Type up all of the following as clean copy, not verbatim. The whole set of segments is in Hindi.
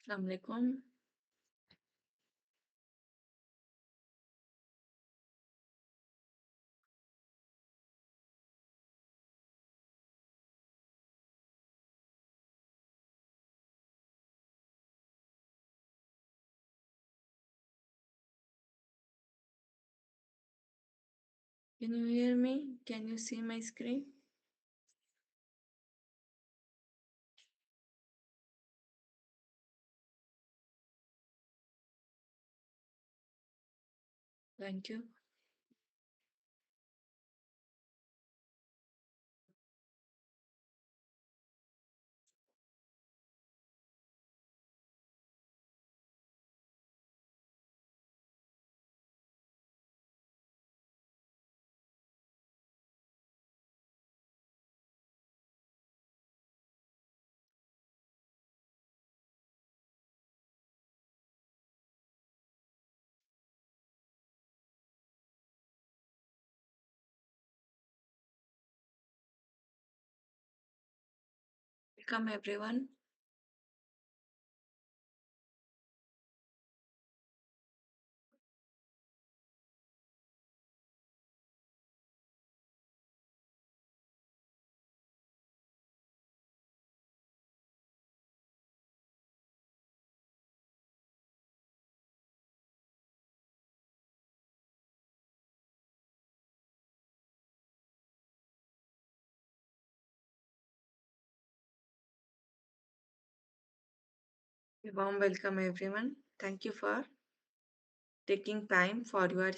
अस्सलाम वालेकुम। Can you hear me? Can you see my screen? Thank you. Welcome everyone. A warm welcome everyone. Thank you for taking time for your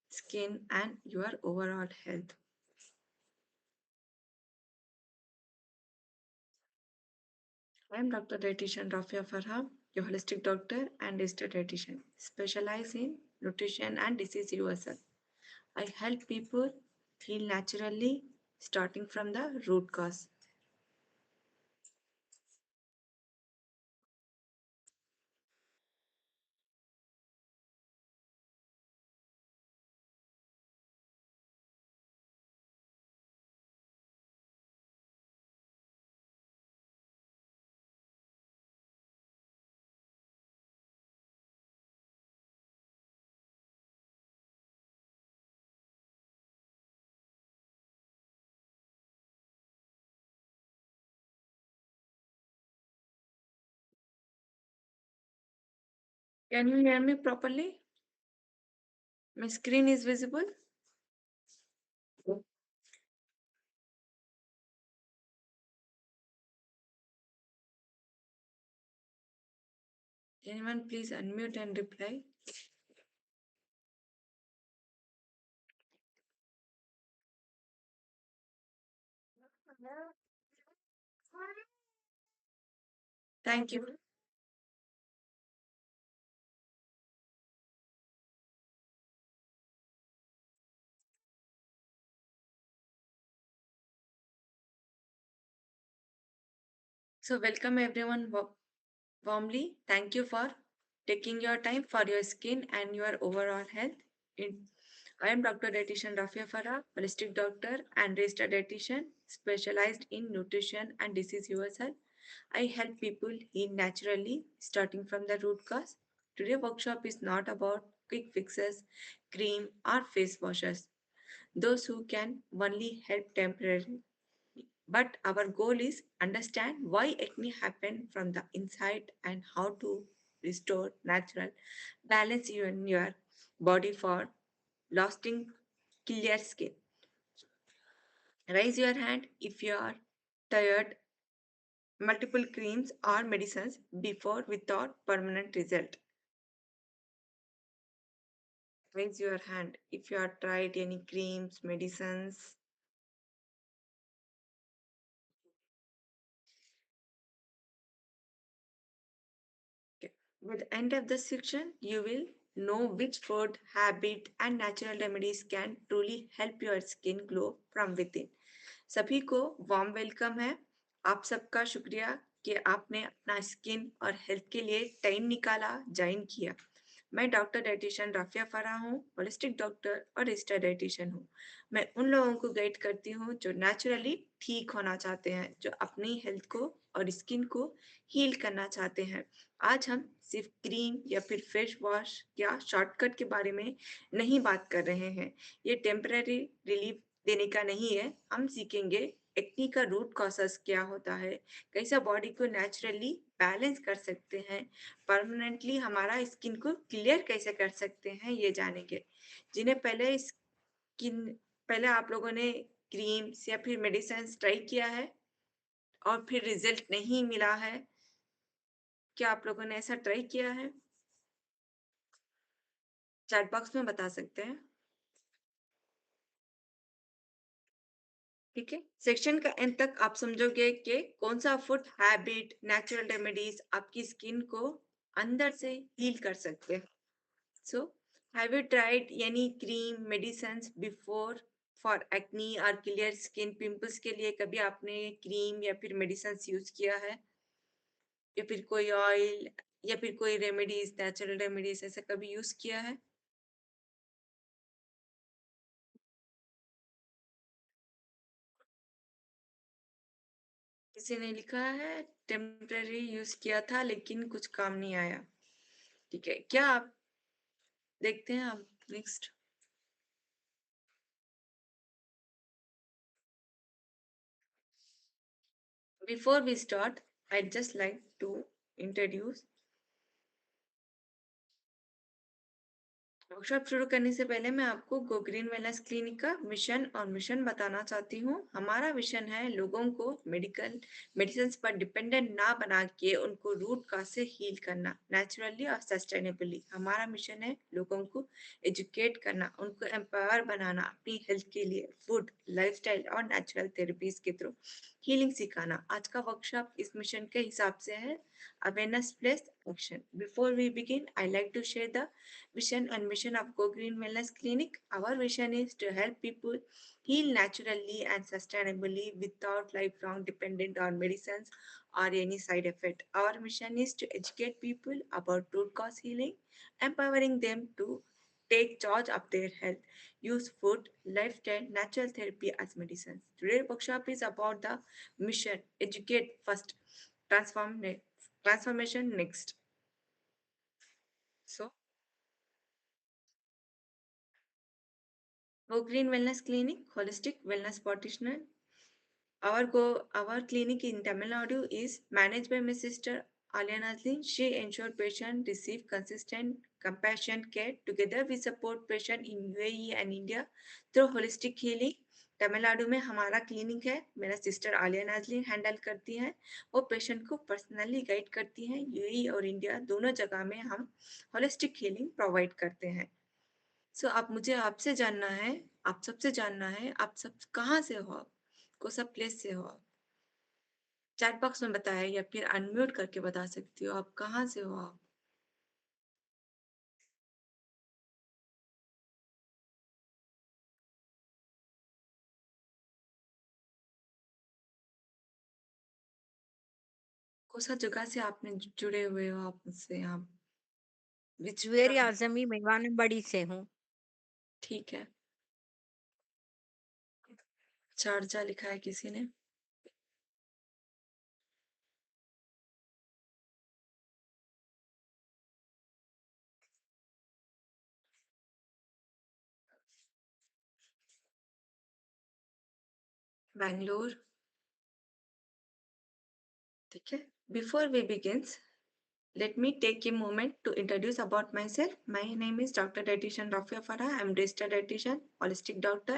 skin and your overall health. I am Dr. Dietitian Rafia Farham, your holistic doctor and registered dietitian, specialize in nutrition and disease reversal. I help people heal naturally, starting from the root cause. Can you hear me properly? My screen is visible. Anyone please unmute and reply. Thank you. So welcome everyone warmly. Thank you for taking your time for your skin and your overall health. I am Dr. Dietitian Rafia Farah, holistic doctor and registered dietitian specialized in nutrition and disease reversal. I help people heal naturally, starting from the root cause. Today's workshop is not about quick fixes, cream, or face washes. Those who can only help temporarily. But our goal is understand why acne happened from the inside and how to restore natural balance in your body for lasting clear skin. Raise your hand if you are tired multiple creams or medicines before without permanent result. Raise your hand if you have tried any creams, medicines. Okay. By the end of the section, you will know which food, habit and natural remedies can truly help your skin glow from within. सभी को वार्म वेलकम है। आप सबका शुक्रिया कि आपने अपना स्किन और हेल्थ के लिए टाइम निकाला, ज्वाइन किया। मैं डॉक्टर डाइटिशियन राफिया फराह हूँ, होलिस्टिक डॉक्टर और रजिस्टर्ड डाइटिशियन हूँ। मैं उन लोगों को गाइड करती हूँ जो नेचुरली ठीक होना चाहते हैं, जो अपनी हेल्थ को और स्किन को हील करना चाहते हैं। आज हम सिर्फ क्रीम या फिर फेस वॉश या शॉर्टकट के बारे में नहीं बात कर रहे हैं। ये टेम्पररी रिलीफ देने का नहीं है। हम सीखेंगे एक्ने का रूट कॉजेस क्या होता है, कैसे बॉडी को नेचुरली बैलेंस कर सकते हैं, परमानेंटली हमारा स्किन को क्लियर कैसे कर सकते हैं, ये जानेंगे। जिन्हें स्किन पहले आप लोगों ने क्रीम्स या फिर मेडिसिन ट्राई किया है और फिर रिजल्ट नहीं मिला है, क्या आप लोगों ने ऐसा ट्राई किया है? चैट बॉक्स में बता सकते हैं। ठीक है, सेक्शन का एंड तक आप समझोगे कि कौन सा फूड हैबिट, नेचुरल रेमेडीज आपकी स्किन को अंदर से हील कर सकते हैं। So have you tried any cream medicines before for acne और क्लियर स्किन? पिंपल्स के लिए कभी आपने क्रीम या फिर मेडिसिन्स यूज किया है, या फिर कोई ऑयल या फिर कोई रेमेडीज, नेचुरल रेमेडीज ऐसा कभी यूज किया है? किसी ने लिखा है टेम्पररी यूज किया था लेकिन कुछ काम नहीं आया। ठीक है, क्या आप देखते हैं आप next. Before we start, I'd just like to introduce workshop शुरू करने से पहले मैं आपको गो ग्रीन वेलनेस क्लिनिक का मिशन बताना चाहती हूँ। हमारा मिशन है लोगों को मेडिसिन पर डिपेंडेंट ना बना के उनको रूट कॉज से हील करना नेचुरली और सस्टेनेबली। हमारा मिशन है लोगों को एजुकेट करना, उनको एम्पावर बनाना अपनी हेल्थ के लिए फूड, लाइफस्टाइल और नेचुरल थेरेपीज के थ्रू हीलिंग सिखाना। आज का वर्कशॉप इस मिशन के हिसाब से है awareness plus action. Before we begin, I like to share the vision and mission of Go Green Wellness Clinic. Our vision is to help people heal naturally and sustainably without lifelong dependent on medicines or any side effect. Our mission is to educate people about root cause healing, empowering them to take charge of their health, use food, lifestyle, natural therapy as medicines. Today's workshop is about the mission: educate first, transformation next. So, Go Green Wellness Clinic, holistic wellness practitioner. Our clinic in Tamil Nadu is managed by my sister Alia Nazlin. She ensures patients receive consistent, compassionate care. Together, we support patients in UAE and India through holistic healing. Tamil Nadu में हमारा क्लिनिक है, मेरा सिस्टर आलिया नाजलीन हैंडल करती हैं। वो पेशेंट को पर्सनली गाइड करती हैं। यूएई और इंडिया दोनों जगह में हम होलिस्टिक हीलिंग प्रोवाइड करते हैं। सो आप मुझे आपसे जानना है, आप सबसे जानना है, आप सब कहाँ से हो आप? कौन सा प्लेस से हो आप? चैट बॉक्स में बताया या फिर अनम्यूट करके बता सकती हो आप कहाँ से हो आप? कौन सा जगह से आपने जुड़े हुए हो आप मुझसे आप? विच जुएरी आजमी मेवानबड़ी से हूँ। ठीक है। शारजा लिखा है किसी ने। बैंगलोर। ठीक है। Before we begins, let me take a moment to introduce about myself. My name is Dr. Dietitian Rafia Farah. I'm registered dietitian, holistic doctor,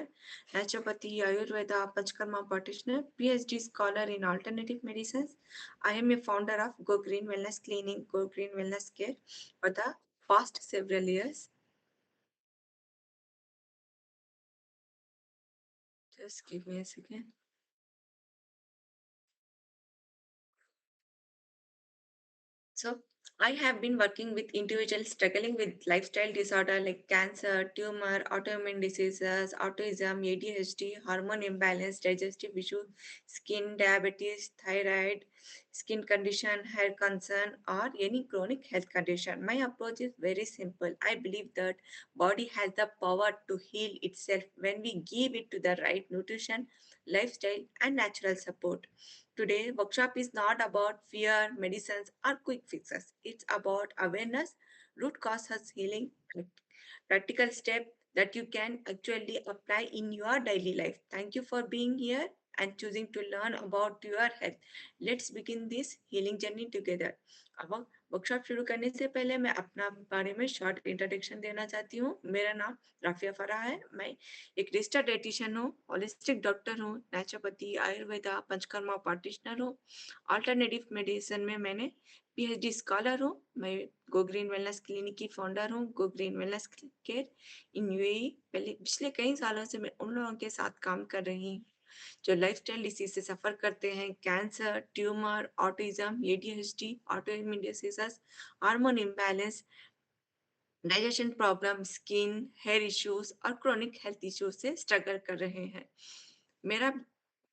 naturopathy, Ayurveda, Panchkarma practitioner, PhD scholar in alternative medicines. I am a founder of Go Green Wellness Clinic, Go Green Wellness Care for the past several years. Just give me a second. So, I have been working with individuals struggling with lifestyle disorder like cancer, tumor, autoimmune diseases, autism, ADHD, hormone imbalance, digestive issue, skin, diabetes, thyroid, skin condition, hair concern, or any chronic health condition. My approach is very simple. I believe that body has the power to heal itself when we give it to the right nutrition, lifestyle, and natural support. Today, workshop is not about fear, medicines, or quick fixes. It's about awareness, root causes healing, practical step that you can actually apply in your daily life. Thank you for being here and choosing to learn about your health. Let's begin this healing journey together. अब वर्कशॉप शुरू करने से पहले मैं अपना बारे में शॉर्ट इंट्रोडक्शन देना चाहती हूँ। मेरा नाम राफिया फराह है। मैं एक रजिस्टर्ड डाइटिशियन हूँ, होलिस्टिक डॉक्टर हूँ, नेचुरोपैथी, आयुर्वेदा, पंचकर्मा प्रैक्टिशनर हूँ। अल्टरनेटिव मेडिसिन में मैंने पीएचडी स्कॉलर हूँ। मैं गो ग्रीन वेलनेस क्लिनिक की फाउंडर हूँ, go green wellness care in UAE. पहले पिछले कई सालों से मैं उन लोगों के साथ काम कर रही हूँ जो लाइफस्टाइल डिसीज से सफर करते हैं, cancer, tumour, autism, ADHD, auto immune diseases, hormone imbalance, digestion problem, skin, hair issues और क्रोनिक हेल्थ इश्यूज से स्ट्रगल कर रहे हैं। मेरा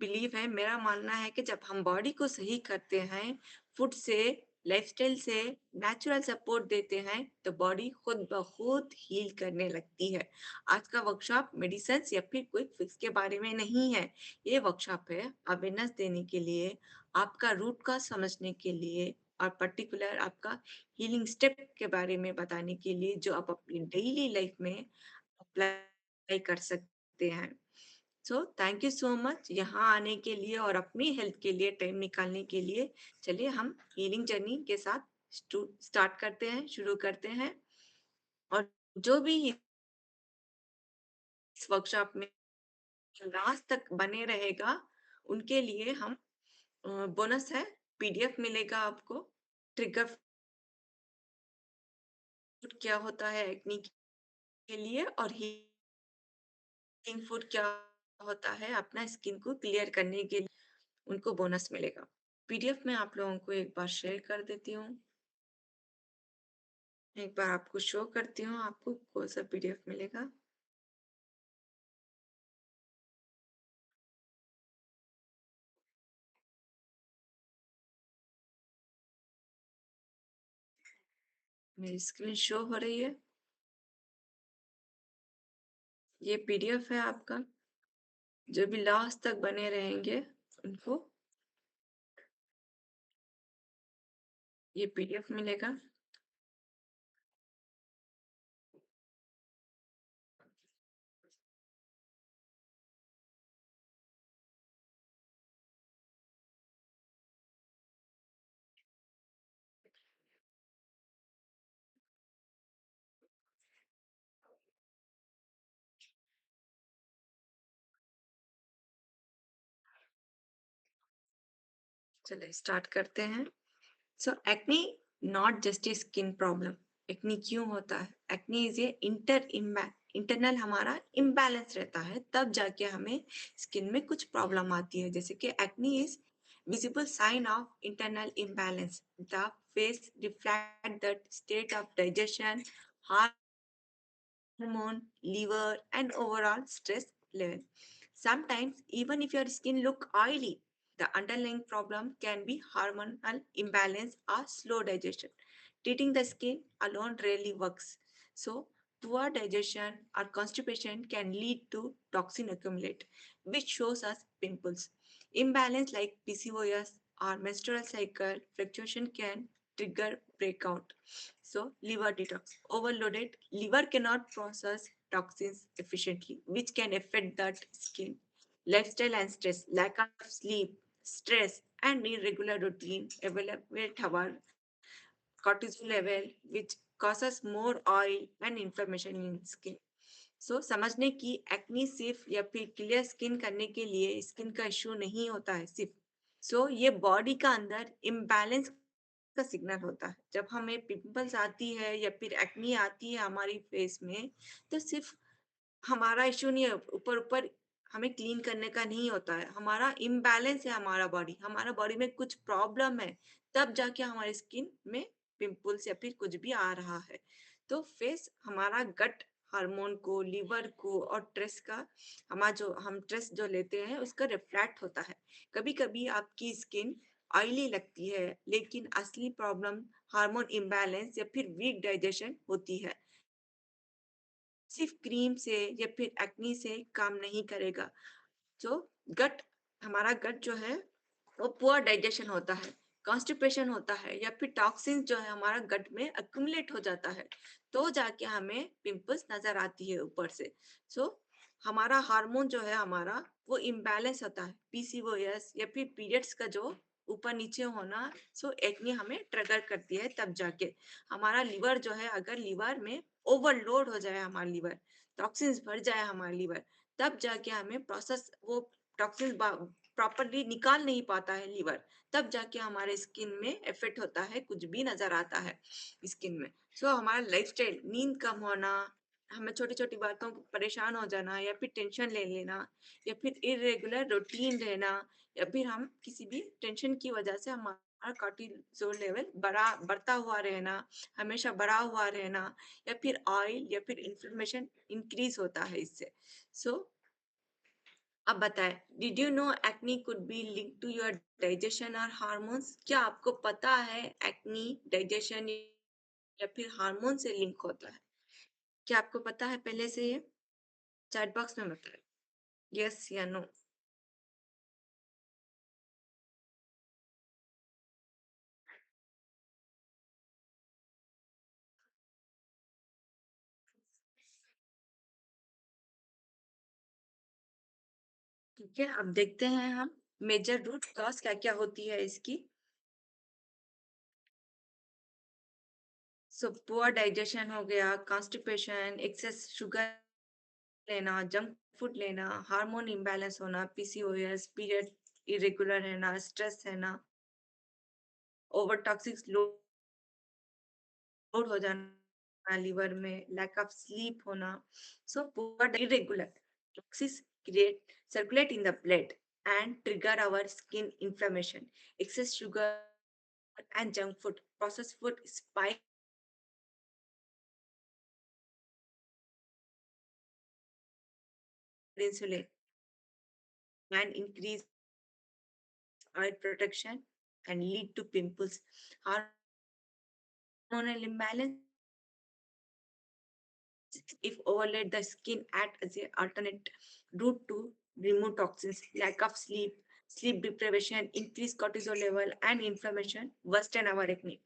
बिलीव है, मेरा मानना है कि जब हम बॉडी को सही करते हैं, फूड से, लाइफस्टाइल से, नेचुरल सपोर्ट देते हैं, तो बॉडी खुद ब खुद हील करने लगती है। आज का वर्कशॉप मेडिसिन या फिर क्विक फिक्स के बारे में नहीं है। ये वर्कशॉप है अवेयरनेस देने के लिए, आपका रूट का समझने के लिए और पर्टिकुलर आपका हीलिंग स्टेप के बारे में बताने के लिए जो आप अपनी डेली लाइफ में अप्लाई कर सकते हैं। So thank you so much यहाँ आने के लिए और अपनी हेल्थ के लिए टाइम निकालने के लिए। चलिए हम हीलिंग जर्नी के साथ स्टार्ट करते हैं, शुरू करते हैं। और जो भी इस वर्कशॉप में लास्ट तक बने रहेगा, उनके लिए हम बोनस है, पीडीएफ मिलेगा आपको। ट्रिगर फूड क्या होता है एक्ने के लिए और हीलिंग फूड क्या होता है अपना स्किन को क्लियर करने के लिए, उनको बोनस मिलेगा। पीडीएफ में आप लोगों को एक बार शेयर कर देती हूँ। एक बार आपको शो करती हूँ, आपको कौन सा पीडीएफ मिलेगा। मेरी स्क्रीन शो हो रही है। ये पीडीएफ है आपका। जो भी लास्ट तक बने रहेंगे, उनको ये पीडीएफ मिलेगा। चलिए स्टार्ट करते हैं। So acne not just a skin problem. Acne क्यों होता है? एक्ने इज ए इंटरनल हमारा इम्बैलेंस रहता है, तब जाके हमें स्किन में कुछ प्रॉब्लम आती है। जैसे कि acne is visible sign of internal imbalance. The face reflect that state of digestion, hormone, liver, and overall stress level. Sometimes, even if your skin look oily, the underlying problem can be hormonal imbalance or slow digestion. Treating the skin alone rarely works. So, poor digestion or constipation can lead to toxin accumulate, which shows us pimples. Imbalance like PCOS or menstrual cycle fluctuation can trigger breakout. So, liver detox. Overloaded liver cannot process toxins efficiently, which can affect that skin. Lifestyle and stress, lack of sleep, stress, and irregular routine elevate our cortisol level, which causes more oil and inflammation in skin. सो समझने की एक्ने सिर्फ या फिर क्लियर स्किन करने के लिए स्किन का इश्यू नहीं होता है सिर्फ। ये बॉडी का अंदर इम्बैलेंस का सिग्नल होता है। जब हमें पिंपल्स आती है या फिर एक्ने आती है हमारी फेस में, तो सिर्फ हमारा इश्यू नहीं है, ऊपर-ऊपर हमें क्लीन करने का नहीं होता है। हमारा इम्बैलेंस है हमारा बॉडी में कुछ प्रॉब्लम है, तब जाके हमारी स्किन में पिंपल्स या फिर कुछ भी आ रहा है। तो फेस हमारा गट हार्मोन को, लिवर को और स्ट्रेस का हम स्ट्रेस जो लेते हैं उसका रिफ्लेक्ट होता है। कभी-कभी आपकी स्किन ऑयली लगती है, लेकिन असली प्रॉब्लम हार्मोन इम्बैलेंस या फिर वीक डाइजेशन होती है। सिर्फ क्रीम से या फिर एक्नी से काम नहीं करेगा। जो गट हमारा गट जो है वो पुअर डाइजेशन होता है, कॉन्स्टिपेशन होता है या फिर टॉक्सिन जो है हमारा गट में अक्यूमुलेट हो जाता है, तो जाके हमें पिंपल्स नजर आती है ऊपर से। सो हमारा हार्मोन जो है हमारा वो इम्बैलेंस होता है, पीसीओएस या फिर पीरियड्स का जो ऊपर नीचे होना, सो एक्ने हमें ट्रिगर करती है। तब जाके हमारा लिवर जो है, अगर लिवर में ओवरलोड हो जाए, हमारा लिवर टॉक्सिन्स भर जाए हमारा लिवर, तब जाके हमें प्रोसेस वो टॉक्सिन्स प्रॉपरली निकाल नहीं पाता है लिवर, तब जाके हमारे स्किन में इफेक्ट होता है, कुछ भी नजर आता है स्किन में। सो हमारा लाइफस्टाइल, नींद कम होना, हमें छोटी छोटी बातों को परेशान हो जाना या फिर टेंशन ले लेना या फिर इरेगुलर रूटीन रहना, या फिर हम किसी भी टेंशन की वजह से हमारा कॉर्टिसोल लेवल बढ़ता हुआ रहना, हमेशा बढ़ा हुआ रहना, या फिर ऑयल या फिर इन्फ्लेमेशन इंक्रीज होता है इससे। सो अब बताएं, did you know acne could be link to your digestion और हार्मोन्स? क्या आपको पता है एक्नी डाइजेशन या फिर हार्मोन से लिंक होता है? क्या आपको पता है पहले से ये? चैट बॉक्स में बताएं, यस या नो। ठीक है, अब देखते हैं हम मेजर रूट कॉज क्या क्या होती है इसकी। सो पुअर डाइजेशन हो गया, कॉन्स्टिपेशन, एक्सेस शुगर लेना, जंक फूड लेना, हार्मोन इम्बैलेंस होना, पीसीओएस, पीरियड इरेगुलर रहना, स्ट्रेस रहना, ओवर टॉक्सिक लोड हो जाना लीवर में, लैक ऑफ स्लीप होना। So poor irregular toxins create circulate in the blood and trigger our skin inflammation. Excess sugar and junk food, processed food spike insulin and increase oil protection and lead to pimples. Hormonal imbalance, if overlaid, the skin act as an alternate route to remove toxins. Lack of sleep, sleep deprivation, increased cortisol level, and inflammation worsen our acne.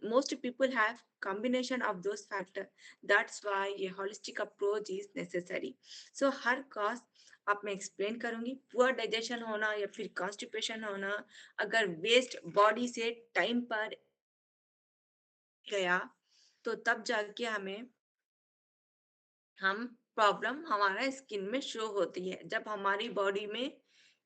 Most people have combination of those factors. That's why a holistic approach is necessary. So her cause आप मैं explain करूंगी। पुअर डाइजेशन होना या फिर कॉन्स्टिपेशन होना, अगर वेस्ट बॉडी से टाइम पर गया, तो तब जाके हम प्रॉब्लम हमारा स्किन में शो होती है। जब हमारी बॉडी में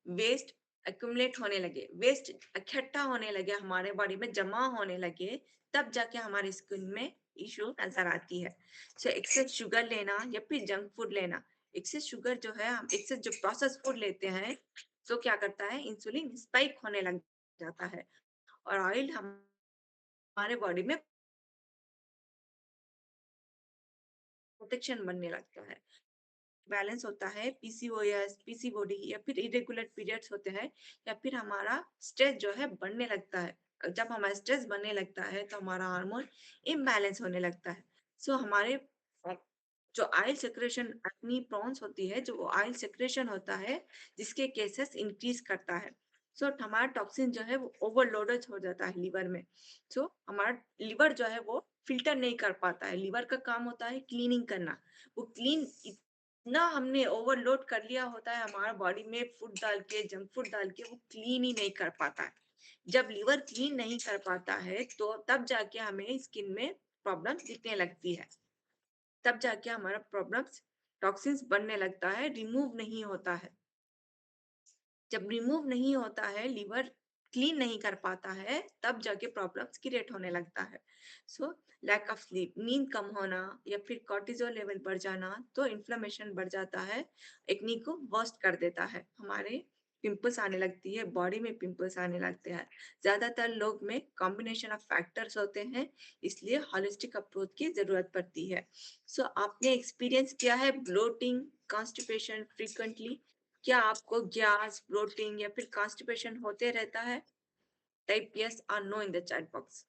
वेस्ट एक्यूमुलेट होने लगे, वेस्ट इकट्ठा होने लगे, हमारे बॉडी में जमा होने लगे, तब जाके हमारी स्किन में इशू नजर आती है। सो एक्सेस शुगर लेना या फिर जंक फूड लेना, एक्सेस शुगर जो है, हम एक्सेस जो प्रोसेस फूड लेते हैं, तो क्या करता है, इंसुलिन स्पाइक होने लग जाता है, और ऑयल हमारे बॉडी में प्रोटेक्शन बनने लगता है। बैलेंस होता है, पीसीओएस, पीसीओडी या फिर इरेगुलर पीरियड्स होते हैं, या फिर हमारा स्ट्रेस जो है बढ़ने लगता है। जब हमारा स्ट्रेस बढ़ने लगता है तो हमारा हार्मोन इम्बैलेंस होने लगता है। सो हमारे जो ऑयल सेक्रेशन एक्नी प्रॉन्स होती है, जो ऑयल सेक्रेशन होता है, जिसके केसेस इंक्रीज करता है। सो हमारा टॉक्सिन जो है वो ओवरलोडेड हो जाता है लिवर में। सो हमारा लिवर जो है वो फिल्टर नहीं कर पाता है। लिवर का काम होता है क्लीनिंग करना, वो क्लीन इतना हमने ओवरलोड कर लिया होता है हमारा बॉडी में, फूड डाल के, जंक फूड डाल के, वो क्लीन ही नहीं कर पाता है। जब लिवर क्लीन नहीं कर पाता है, तो तब जाके हमें स्किन में प्रॉब्लम दिखने लगती है। तब जाके हमारा प्रॉब्लम्स, टॉक्सिन्स बनने लगता है, रिमूव नहीं होता है। जब रिमूव नहीं होता है, लिवर क्लीन नहीं कर पाता है, तब जाके प्रॉब्लम्स क्रिएट होने लगता है। सो लैक ऑफ स्लीप, नींद कम होना या फिर कॉर्टिसोल लेवल बढ़ जाना, तो इन्फ्लेमेशन बढ़ जाता है, एक्नी को वर्स्ट कर देता है, हमारे पिंपल्स आने लगती है, बॉडी में पिंपल्स आने लगते हैं। ज्यादातर लोग में कॉम्बिनेशन ऑफ फैक्टर्स होते हैं, इसलिए हॉलिस्टिक अप्रोच की जरूरत पड़ती है। सो आपने एक्सपीरियंस किया है ब्लोटिंग, कॉन्स्टिपेशन फ्रीक्वेंटली? क्या आपको गैस, ब्लोटिंग या फिर कॉन्स्टिपेशन होते रहता है? Type yes or no in the chat box.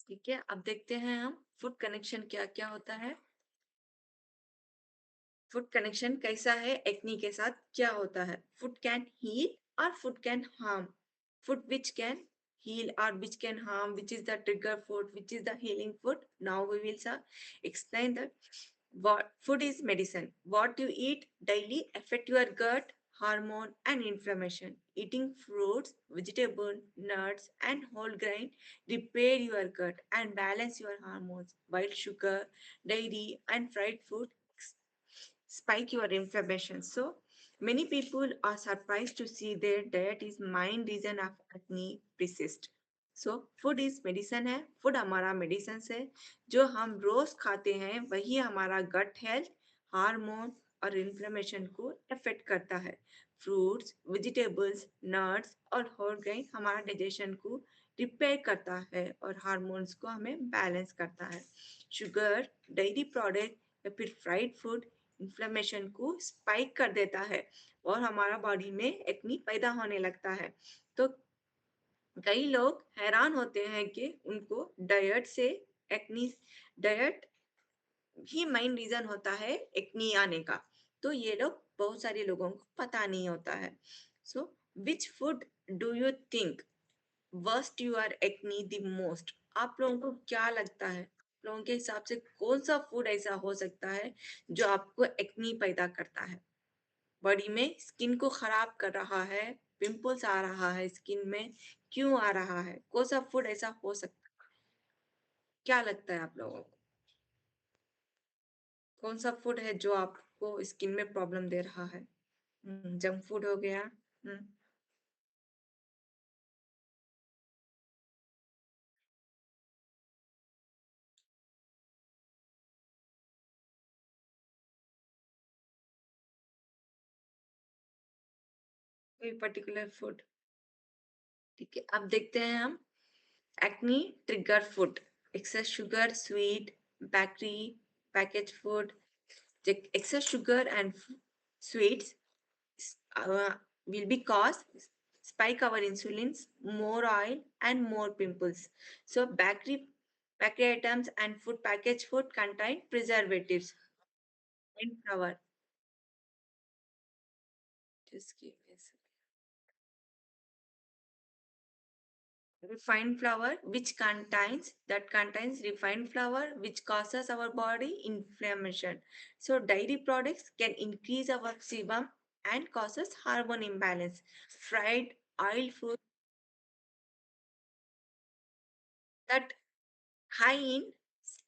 ठीक है, अब देखते हैं हम फूड कनेक्शन क्या क्या होता है। फूड कनेक्शन कैसा है एक्नी के साथ, क्या होता है? फूड कैन हील और food can harm. Food which can heal or which can harm, which is the trigger food, which is the healing food. Now we will explain that what food is medicine. What you eat daily affect your gut, hormone and inflammation. Eating fruits, vegetable, nuts and whole grain repair your gut and balance your hormones, while sugar, dairy and fried food spike your inflammation. So many people are surprised to see their diet is main reason of acne persist. So food is medicine है, food हमारा मेडिसिन है, जो हम रोज खाते हैं वही हमारा गट हेल्थ, हार्मोन और इन्फ्लेमेशन को अफेक्ट करता है। फ्रूट्स, वेजिटेबल्स, नट्स और होल ग्रेन हमारा डाइजेशन को रिपेयर करता है और हार्मोन्स को हमें बैलेंस करता है। शुगर, डेयरी प्रोडक्ट या फिर फ्राइड फूड इन्फ्लेमेशन को स्पाइक कर देता है और हमारा बॉडी में एक्नी पैदा होने लगता है। तो कई लोग हैरान होते हैं कि उनको डाइट से एक्नी, डाइट ही मेन रीजन होता है एक्नी आने का। तो ये लोग बहुत सारे लोगों को पता नहीं होता है। So which food do you think worst your acne the most? आप लोगों को क्या लगता है, आप लोगों के हिसाब से कौन सा फूड ऐसा हो सकता है जो आपको एक्नी पैदा करता है, बॉडी में स्किन को खराब कर रहा है, पिंपल्स आ रहा है स्किन में, क्यों आ रहा है? कौन सा फूड ऐसा हो सकता है? क्या लगता है आप लोगों को? कौन सा फूड है जो आपको स्किन में प्रॉब्लम दे रहा है? जंक फूड हो गया। कोई पर्टिकुलर फूड? ठीक है, अब देखते हैं हम acne trigger food. Excess sugar, sweet, bakery, package food. Excess sugar and sweets will be cause spike our insulins, more oil and more pimples. So bakery items and food packaged food contain preservatives and flour. Just give me a second. Refined flour which contains refined flour which causes our body inflammation. So dairy products can increase our sebum and causes hormone imbalance. Fried oil food that high in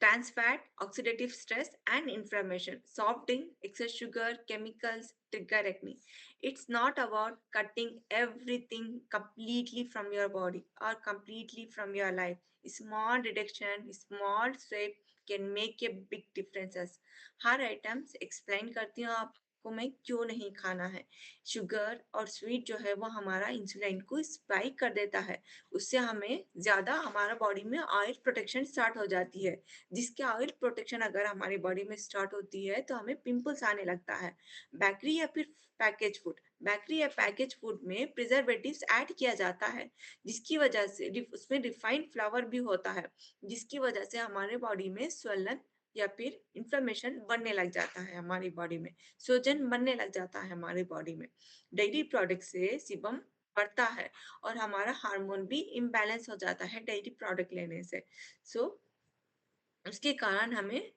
trans fat, oxidative stress, and inflammation. Soft drink, excess sugar, chemicals, trigger acne. It's not about cutting everything completely from your body or completely from your life. Small reduction, small step can make a big differences. Her items explain करती हूँ आपको मैं क्यों नहीं खाना है। शुगर और स्वीट जो है वो हमारा इंसुलिन को स्पाइक कर देता है, उससे हमें ज़्यादा हमारा बॉडी में ऑयल प्रोटेक्शन स्टार्ट हो जाती है, जिसके ऑयल प्रोटेक्शन अगर हमारी बॉडी में स्टार्ट होती है तो हमें पिंपल्स आने लगता है। बेकरी या फिर पैकेज फूड, बेकरी या पैकेज फूड में प्रिजर्वेटिव्स ऐड किया जाता है, जिसकी वजह से उसमें रिफाइंड फ्लावर भी होता है, जिसकी वजह से हमारे बॉडी में स्वेलन या फिर इंफ्लेमेशन बनने लग जाता है, हमारी बॉडी में सूजन बनने लग जाता है हमारी बॉडी में। डेयरी प्रोडक्ट से सीबम बढ़ता है और हमारा हार्मोन भी इम्बैलेंस हो जाता है डेयरी प्रोडक्ट लेने से। सो उसके कारण हमें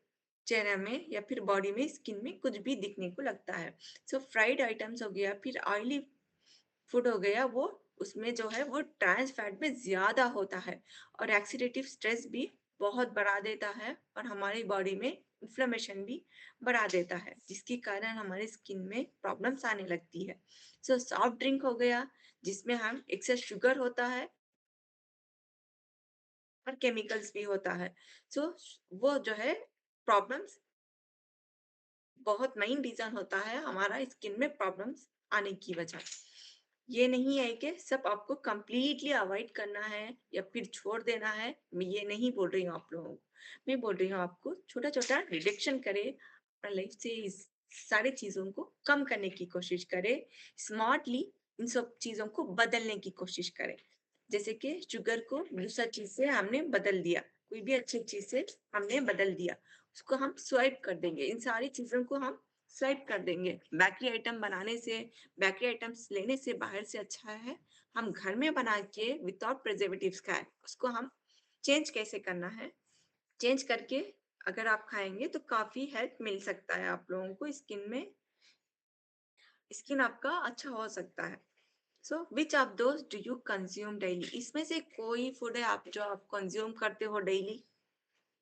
चेहरे में या फिर बॉडी में स्किन में कुछ भी दिखने को लगता है। सो फ्राइड आइटम्स हो गया, फिर ऑयली फूड हो गया, वो उसमें जो है वो ट्रांस फैट में ज्यादा होता है और ऑक्सीडेटिव स्ट्रेस भी बहुत बढ़ा देता है और हमारी बॉडी में इन्फ्लेमेशन भी बढ़ा देता है, जिसके कारण हमारी स्किन में प्रॉब्लम्स आने लगती है। सो सॉफ्ट ड्रिंक हो गया, जिसमें हम एक्सेस शुगर होता है और केमिकल्स भी होता है। सो वो जो है प्रॉब्लम्स, बहुत मेन रीजन होता है हमारा स्किन में प्रॉब्लम्स आने की वजह। ये नहीं है कि सब आपको कंप्लीटली अवॉइड करना है या फिर छोड़ देना है। मैं ये नहीं बोल रही हूँ आप लोगों को। मैं बोल रही हूँ आपको छोटा-छोटा रिडक्शन करें, अपना लाइफ से इस सारी चीज़ों को कम करने की कोशिश करें। स्मार्टली इन सब चीज़ों को बदलने की कोशिश करें। जैसे कि शुगर को दूसरा चीज़ से हमने बदल दिया, कोई भी अच्छी चीज़ से हमने बदल दिया, उसको हम स्वाइप कर देंगे। इन सारी चीज़ों को हम स्वाइप कर देंगे। बेकरी आइटम बनाने से, बेकरी आइटम्स लेने से बाहर से अच्छा है हम घर में बना के विदाउट प्रिजर्वेटिव्स खाएं। उसको हम चेंज कैसे करना है, चेंज करके अगर आप खाएंगे तो काफी हेल्प मिल सकता है आप लोगों को। स्किन में स्किन आपका अच्छा हो सकता है। So which of those do you consume daily? इसमें से कोई फूड है आप जो आप कंज्यूम करते हो डेली?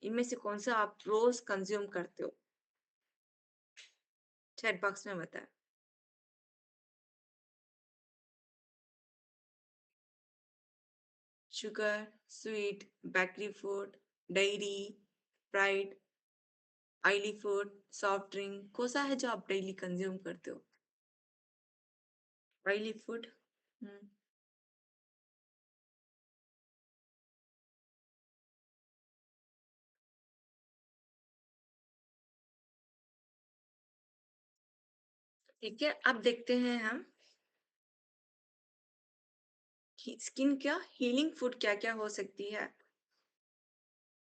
इनमें से कौन सा आप रोज कंज्यूम करते हो? चैट बॉक्स में बताएं। Sugar, sweet, bakery food, dairy, fried, oily food, soft drink, कौन सा है जो आप डेली कंज्यूम करते हो? Oily food. हम्म, ठीक है। अब देखते हैं हम कि स्किन क्या हीलिंग फूड क्या क्या हो सकती है।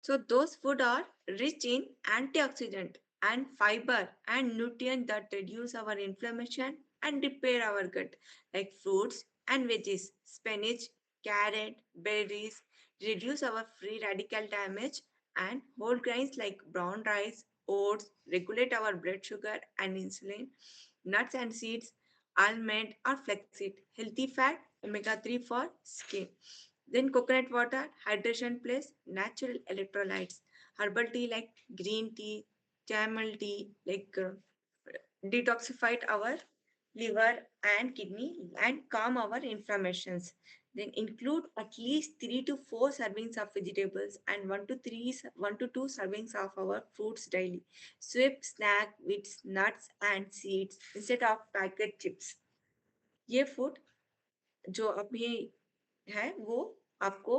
So those food are rich in antioxidant and fiber and nutrient that reduce our inflammation and repair our gut, like fruits and veggies, spinach, carrot, berries, reduce our free radical damage, and whole grains like brown rice, oats, regulate our blood sugar and insulin, nuts and seeds, almond or flaxseed, healthy fat, omega-3 for skin. Then coconut water, hydration plus natural electrolytes. Herbal tea like green tea, chamomile tea like detoxified our liver and kidney and calm our inflammations. Then include at least 3 to 4 servings of vegetables and 1 to 2 servings of our fruits daily. Swip snack with nuts and seeds instead of packet chips. ये फूड जो अभी है वो आपको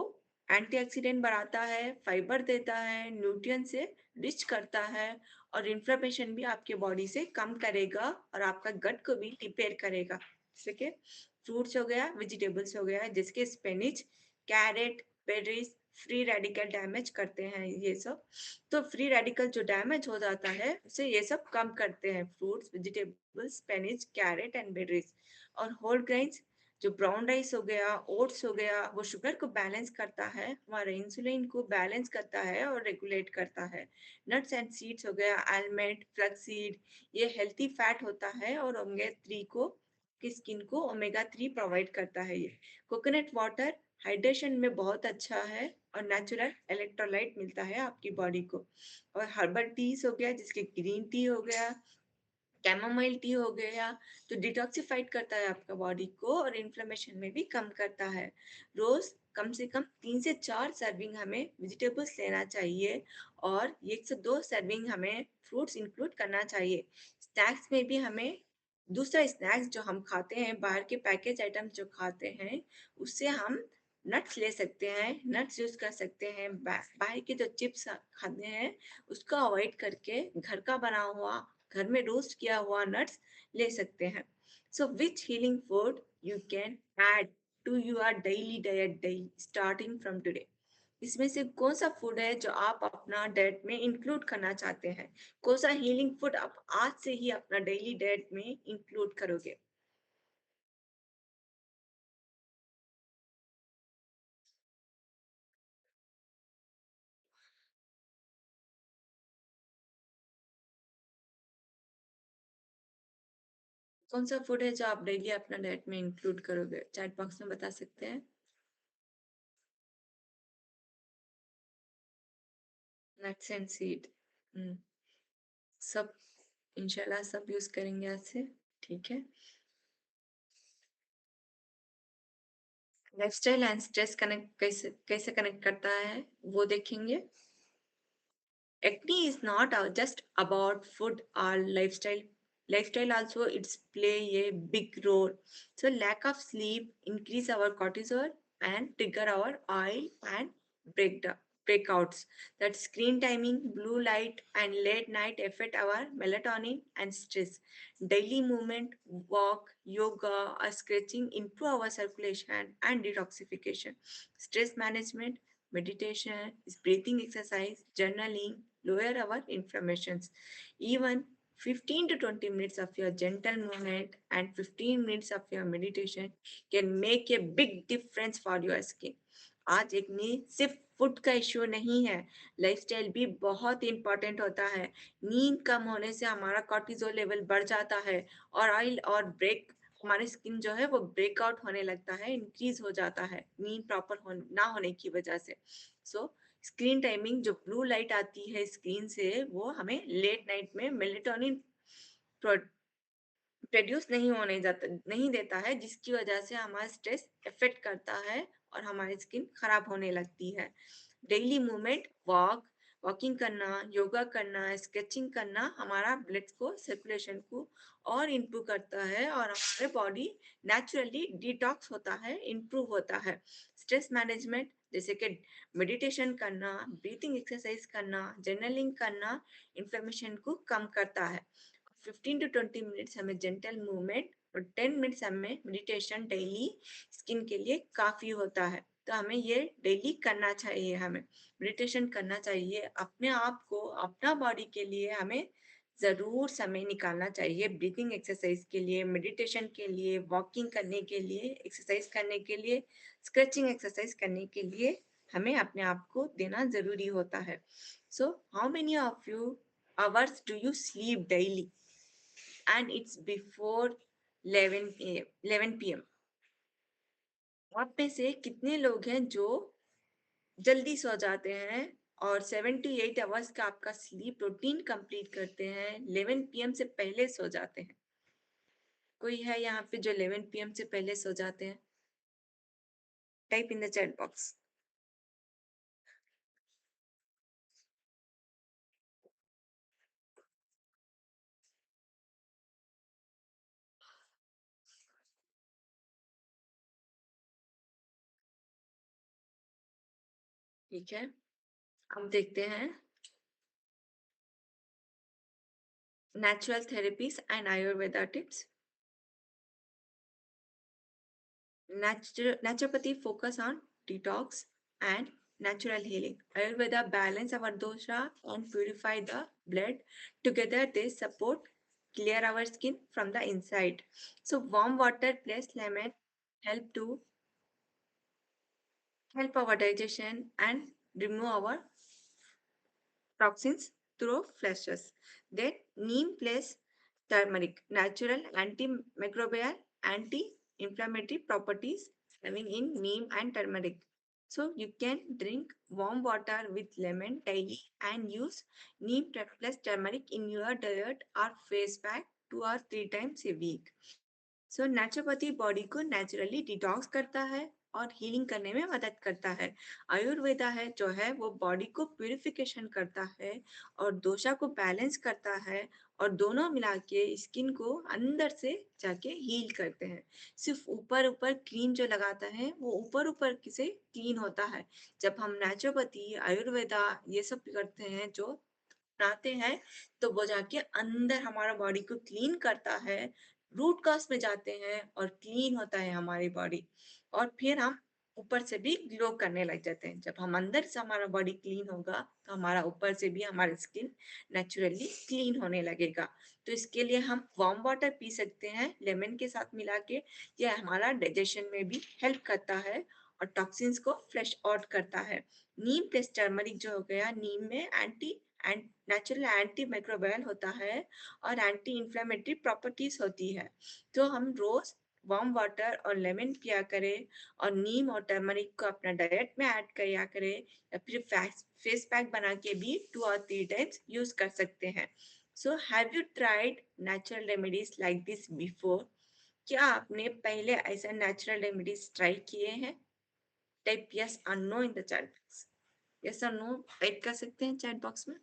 एंटीऑक्सीडेंट बढ़ाता है, फाइबर देता है, न्यूट्रिएंट से रिच करता है और इन्फ्लेमेशन भी आपके बॉडी से कम करेगा और आपका गट को भी रिपेयर करेगा। जैसे कि फ्रूट्स हो गया, वेजिटेबल्स हो गया, जिसके spinach, carrot, berries free radical damage करते हैं ये सब। तो फ्री रेडिकल जो डैमेज हो जाता है उसे ये सब कम करते हैं fruits, vegetables, spinach, carrot and berries. और होल ग्रेन्स जो ब्राउन राइस हो गया, ओट्स हो गया, वो शुगर को बैलेंस करता है, हमारे इंसुलिन को बैलेंस करता है और रेगुलेट करता है। नट्स एंड सीड्स हो गया, आलमंड, फ्लैक्सीड, ये हेल्थी फैट होता है और ओमेगा 3 को की स्किन को ओमेगा 3 प्रोवाइड करता है ये। कोकोनट वाटर हाइड्रेशन में बहुत अच्छा है और नेचुरल इलेक्ट्रोलाइट मिलता है आपकी बॉडी को। और हर्बल टीज हो गया, जिसके ग्रीन टी हो गया, कैमोमाइल टी हो गया, तो डिटॉक्सिफाइड करता है आपका बॉडी को और इन्फ्लेमेशन में भी कम करता है। रोज कम से कम 3 से 4 सर्विंग हमें वेजिटेबल्स लेना चाहिए और 1 से 2 सर्विंग हमें फ्रूट्स इंक्लूड करना चाहिए। स्नैक्स में भी हमें दूसरा स्नैक्स जो हम खाते हैं, बाहर के पैकेज आइटम्स जो खाते हैं, उससे हम नट्स ले सकते हैं, नट्स यूज कर सकते हैं। बाहर के जो चिप्स खाते हैं उसको अवॉइड करके घर का बना हुआ, घर में रोस्ट किया हुआ नट्स ले सकते हैं। So which healing food you can add to your daily diet daily starting from today? इसमें से कौन सा फूड है जो आप अपना डाइट में इंक्लूड करना चाहते हैं? कौन सा हीलिंग फूड आप आज से ही अपना डेली डाइट में इंक्लूड करोगे? कौन सा फूड है जो आप डेली अपना डाइट में इंक्लूड करोगे? चैट बॉक्स में बता सकते हैं। Nuts and seed. सब इंशाल्लाह सब यूज करेंगे आज से। ठीक है। लाइफस्टाइल एंड स्ट्रेस कनेक्ट कैसे कैसे कनेक्ट करता है वो देखेंगे। Acne is not just about food और lifestyle, Lifestyle also it's play a big role. So lack of sleep increase our cortisol and trigger our oil and breakouts. That screen timing, blue light and late night affect our melatonin and stress. Daily movement, walk, yoga or stretching improve our circulation and detoxification. Stress management, meditation, breathing exercise, journaling lower our inflammations. Even 15 to 20 minutes of your gentle movement and 15 minutes of your meditation can make a big difference for your skin. आज एक ने सिर्फ फूड का इश्यू नहीं है, लाइफस्टाइल भी बहुत इंपॉर्टेंट होता है। नींद कम होने से हमारा कॉर्टिजोल लेवल बढ़ जाता है और ऑयल और ब्रेक हमारी स्किन जो है वो ब्रेकआउट होने लगता है, इंक्रीज हो जाता है नींद प्रॉपर ना होने की वजह से। सो स्क्रीन टाइमिंग जो ब्लू लाइट आती है स्क्रीन से वो हमें लेट नाइट में मेलेटोनिन प्रोड्यूस नहीं देता है, जिसकी वजह से हमारा स्ट्रेस इफेक्ट करता है और हमारी स्किन खराब होने लगती है। डेली मूवमेंट, वॉकिंग करना, योगा करना, स्केचिंग करना हमारा ब्लड को सर्कुलेशन को और इम्प्रूव करता है और हमारे बॉडी नेचुरली डिटॉक्स होता है, इम्प्रूव होता है। स्ट्रेस मैनेजमेंट जैसे कि मेडिटेशन करना, ब्रीथिंग एक्सरसाइज करना, जर्नलिंग करना इन्फ्लेमेशन को कम करता है। 15 to 20 मिनट्स हमें जेंटल मूवमेंट और 10 मिनट्स हमें मेडिटेशन डेली स्किन के लिए काफी होता है। तो हमें ये डेली करना चाहिए, हमें मेडिटेशन करना चाहिए। अपने आप को, अपना बॉडी के लिए हमें जरूर समय निकालना चाहिए, ब्रीथिंग एक्सरसाइज के लिए, मेडिटेशन के लिए, वॉकिंग करने के लिए, एक्सरसाइज करने के लिए, स्ट्रेचिंग एक्सरसाइज करने के लिए हमें अपने आप को देना जरूरी होता है। So how many of you hours do you sleep daily? And it's before 11 p.m. आप में से कितने लोग हैं जो जल्दी सो जाते हैं और 7 to 8 आवर्स का आपका स्लीप रूटीन कंप्लीट करते हैं, 11 p.m. से पहले सो जाते हैं? कोई है यहाँ पे जो 11 p.m. से पहले सो जाते हैं? Type in the chat box. ठीक है, हम देखते हैं natural therapies and Ayurveda tips. Naturopathy focus on detox and natural healing. Ayurveda balance our dosha and purify the blood. Together they support clear our skin from the inside. So warm water plus lemon help to help our digestion and remove our toxins through flushes. Then neem plus turmeric, natural antimicrobial, anti-inflammatory properties having in neem and turmeric. So you can drink warm water with lemon daily and use neem plus turmeric in your diet or face pack 2 or 3 times a week. So naturopathy body को नेचुरली डिटॉक्स करता है और हीलिंग करने में मदद करता है। आयुर्वेदा है जो है वो बॉडी को प्यूरिफिकेशन करता है और दोषा को बैलेंस करता है और दोनों मिला के स्किन को अंदर से जाके हील करते हैं। सिर्फ ऊपर ऊपर क्रीम जो लगाता है वो ऊपर ऊपर से क्लीन होता है। जब हम नेचुरोपैथी आयुर्वेदा ये सब करते हैं जो अपनाते हैं तो वो जाके अंदर हमारा बॉडी को क्लीन करता है, रूट कॉज में जाते हैं और क्लीन होता है हमारी बॉडी और फिर हम ऊपर से भी ग्लो करने लग जाते हैं। जब हम अंदर से हमारा बॉडी क्लीन होगा तो हमारा ऊपर से भी हमारा स्किन नेचुरली क्लीन होने लगेगा। तो इसके लिए हम वार्म वाटर पी सकते हैं लेमन के साथ मिला के। यह हमारा डाइजेशन में भी हेल्प करता है और टॉक्सिन्स को फ्लश आउट करता है। नीम प्लस टर्मरिक जो हो गया, नीम में नेचुरल एंटी माइक्रोबियल होता है और एंटी इंफ्लेमेटरी प्रॉपर्टीज होती है। तो हम रोज वार्म वाटर और लेमन पिया करें और नीम और टर्मरिक को अपना डाइट में ऐड किया करें या फिर फेस पैक बना के भी 2 or 3 टाइम्स यूज कर सकते हैं। So have you tried natural remedies like this before? क्या आपने पहले ऐसा नेचुरल रेमेडीज ट्राई किए हैं? टाइप यस और no in the chat box. Yes और नो टाइप कर सकते हैं चैट बॉक्स में।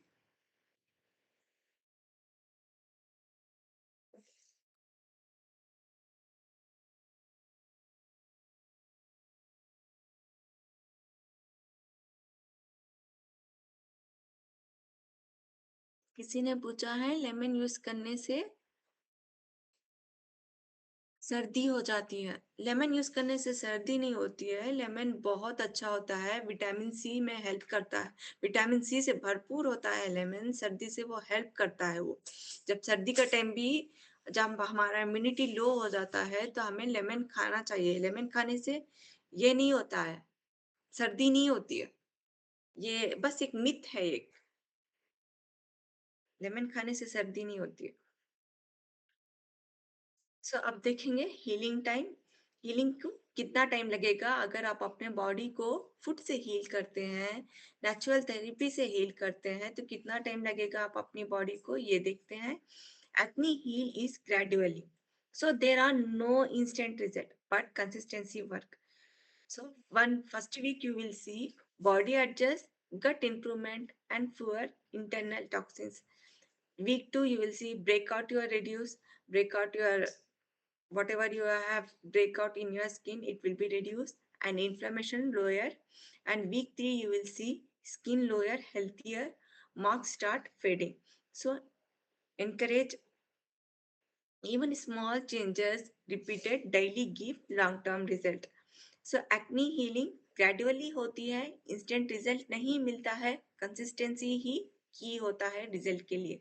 किसी ने पूछा है लेमन यूज करने से सर्दी हो जाती है। लेमन यूज करने से सर्दी नहीं होती है। लेमन बहुत अच्छा होता है, विटामिन सी में हेल्प करता है। विटामिन सी से भरपूर होता है लेमन, सर्दी से वो हेल्प करता है वो। जब सर्दी का टाइम भी, जब हमारा इम्यूनिटी लो हो जाता है तो हमें लेमन खाना चाहिए। लेमन खाने से ये नहीं होता है, सर्दी नहीं होती है। ये बस एक मिथ है एक। लेमन खाने से सर्दी नहीं होती है। सो अब देखेंगे हीलिंग टाइम। हीलिंग को कितना टाइम लगेगा अगर आप अपने बॉडी को फूड से हील करते हैं, नेचुरल थेरेपी से हील करते हैं, तो कितना टाइम लगेगा आप अपनी बॉडी को, ये देखते हैं। Acne heal is gradually, so there are no instant result but consistency work. So one first week you will see body adjust, gut improvement and fewer internal toxins. Week 2 you will see breakout your reduce, breakout your whatever you have breakout in your skin, it will be reduced and inflammation lower. And week 3 you will see skin lower, healthier, marks start fading. So encourage, even small changes repeated daily give long term result. So acne healing gradually होती है, इंस्टेंट रिजल्ट नहीं मिलता है, कंसिस्टेंसी ही की होता है रिजल्ट के लिए।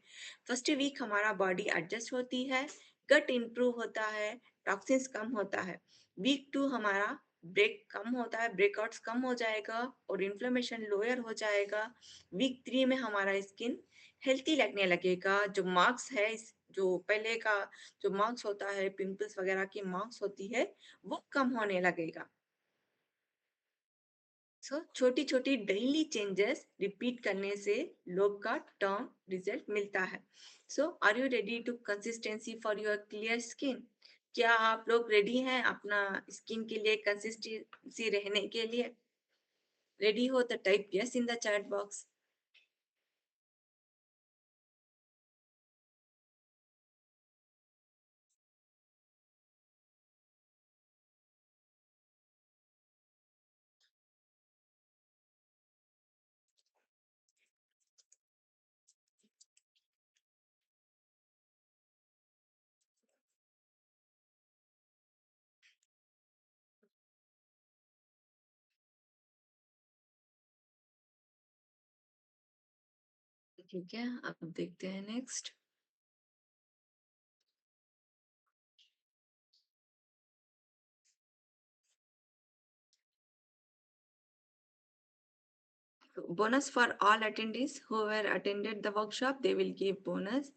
फर्स्ट वीक हमारा बॉडी एडजस्ट होती है, गट इंप्रूव होता है, टॉक्सिन्स कम होता है। वीक 2 हमारा ब्रेक कम होता है, ब्रेकआउट्स कम हो जाएगा और इन्फ्लेमेशन लोअर हो जाएगा। वीक 3 में हमारा स्किन हेल्थी लगने लगेगा। जो मार्क्स है जो पहले का जो मार्क्स होता है, पिंपल्स वगैरह की मार्क्स होती है, वो कम होने लगेगा। सो छोटी छोटी डेली चेंजेस रिपीट करने से लोग का टर्म रिजल्ट मिलता है। So are you ready to consistency for your clear skin? क्या आप लोग रेडी हैं अपना स्किन के लिए कंसिस्टेंसी रहने के लिए? रेडी हो तो type yes in the chat box. ठीक है, अब देखते हैं next. Bonus for all attendees who were attended the workshop, they will give bonus.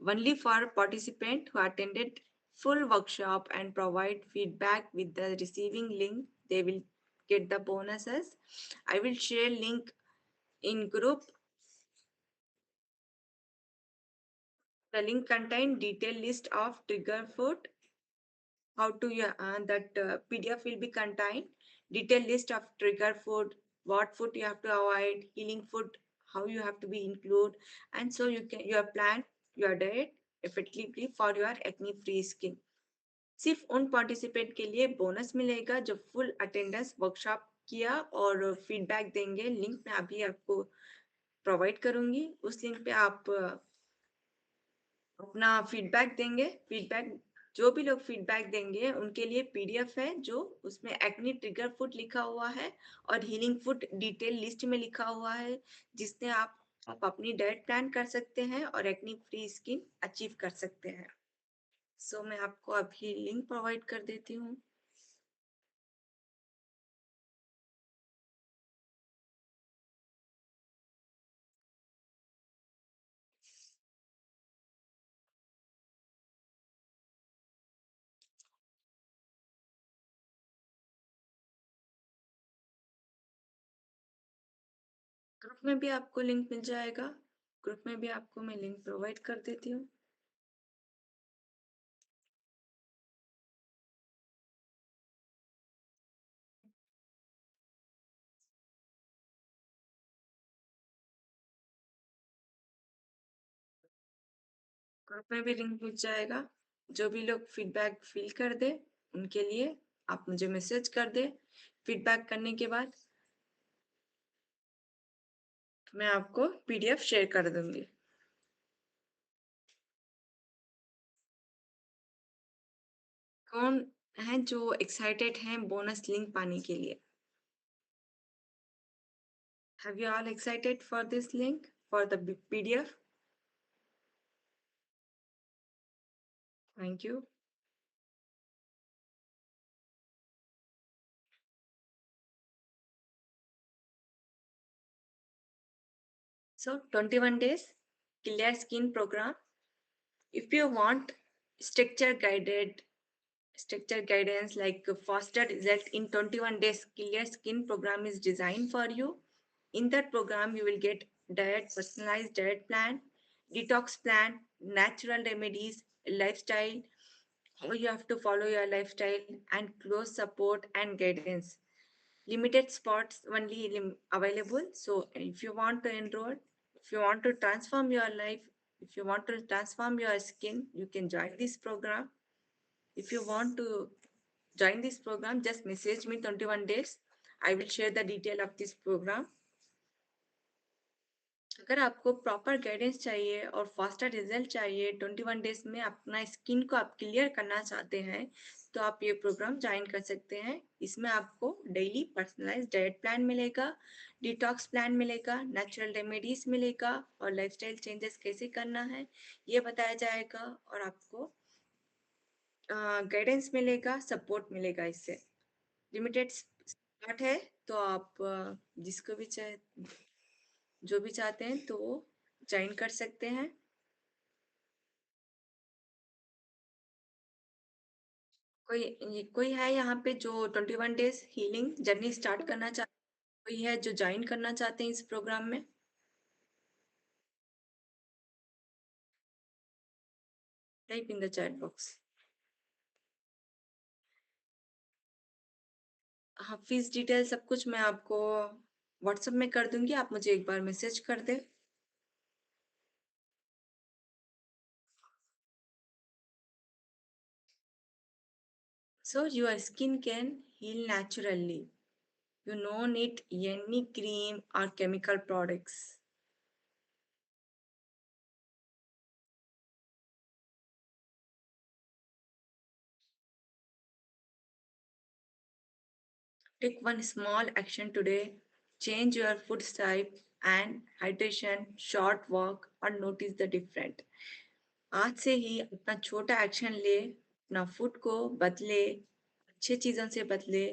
Only for participant who attended full workshop and provide feedback with the receiving link, they will get the bonuses. I will share link in group. The link contain detailed list of trigger food, how to that PDF will be contained detailed list of trigger food, what food you have to avoid, healing food, how you have to be include, and so you can your plan your diet effectively for your acne free skin. सिर्फ उन पार्टिसिपेंट के लिए बोनस मिलेगा जो फुल अटेंडेंस वर्कशॉप किया और फीडबैक देंगे। लिंक मैं अभी आपको प्रोवाइड करूंगी, उस लिंक पे आप अपना फीडबैक देंगे। फीडबैक जो भी लोग फीडबैक देंगे उनके लिए पीडीएफ है, जो उसमें एक्ने ट्रिगर फूड लिखा हुआ है और हीलिंग फूड डिटेल लिस्ट में लिखा हुआ है, जिससे आप अपनी डाइट प्लान कर सकते हैं और एक्ने फ्री स्किन अचीव कर सकते हैं। सो मैं आपको अभी लिंक प्रोवाइड कर देती हूँ। ग्रुप में भी आपको लिंक मिल जाएगा, ग्रुप में भी आपको मैं लिंक प्रोवाइड कर देती हूँ। ग्रुप में भी लिंक मिल जाएगा। जो भी लोग फीडबैक फिल कर दे उनके लिए आप मुझे मैसेज कर दे। फीडबैक करने के बाद मैं आपको पीडीएफ शेयर कर दूंगी। कौन है जो एक्साइटेड हैं बोनस लिंक पाने के लिए? Have you all excited for this link for the PDF? Thank you. So 21 days clear skin program. If you want structure guided structure guidance like a faster result in 21 days, clear skin program is designed for you. In that program, you will get personalized diet plan, detox plan, natural remedies, lifestyle, how you have to follow your lifestyle, and close support and guidance. Limited spots only available. So if you want to enroll, if you want to transform your life, if you want to transform your skin, you can join this program. If you want to join this program, just message me 21 days. I will share the detail of this program. अगर आपको प्रॉपर गाइडेंस चाहिए और फास्टर रिजल्ट चाहिए 21 डेज में अपना स्किन को आप क्लियर करना चाहते हैं तो आप ये प्रोग्राम ज्वाइन कर सकते हैं। इसमें आपको डेली पर्सनलाइज्ड डाइट प्लान मिलेगा, डिटॉक्स प्लान मिलेगा, नेचुरल रेमेडीज मिलेगा और लाइफस्टाइल चेंजेस कैसे करना है ये बताया जाएगा और आपको गाइडेंस मिलेगा, सपोर्ट मिलेगा इससे। लिमिटेड स्लॉट है तो आप जिसको भी चाहे जो भी चाहते हैं तो वो ज्वाइन कर सकते हैं। कोई है यहाँ पे जो 21 डेज हीलिंग जर्नी स्टार्ट करना चाहते, कोई है जो ज्वाइन करना चाहते हैं इस प्रोग्राम में? Type in the chat box. हाँ, फीस डिटेल सब कुछ मैं आपको व्हाट्सएप में कर दूंगी, आप मुझे एक बार मैसेज कर दें। So your skin can heal naturally. You don't need any cream or chemical products. Take one small action today. Change your food type and hydration, short walk, or notice the difference. आज से ही अपना छोटा एक्शन ले, अपना फूड को बदले, अच्छे चीज़ों से बदले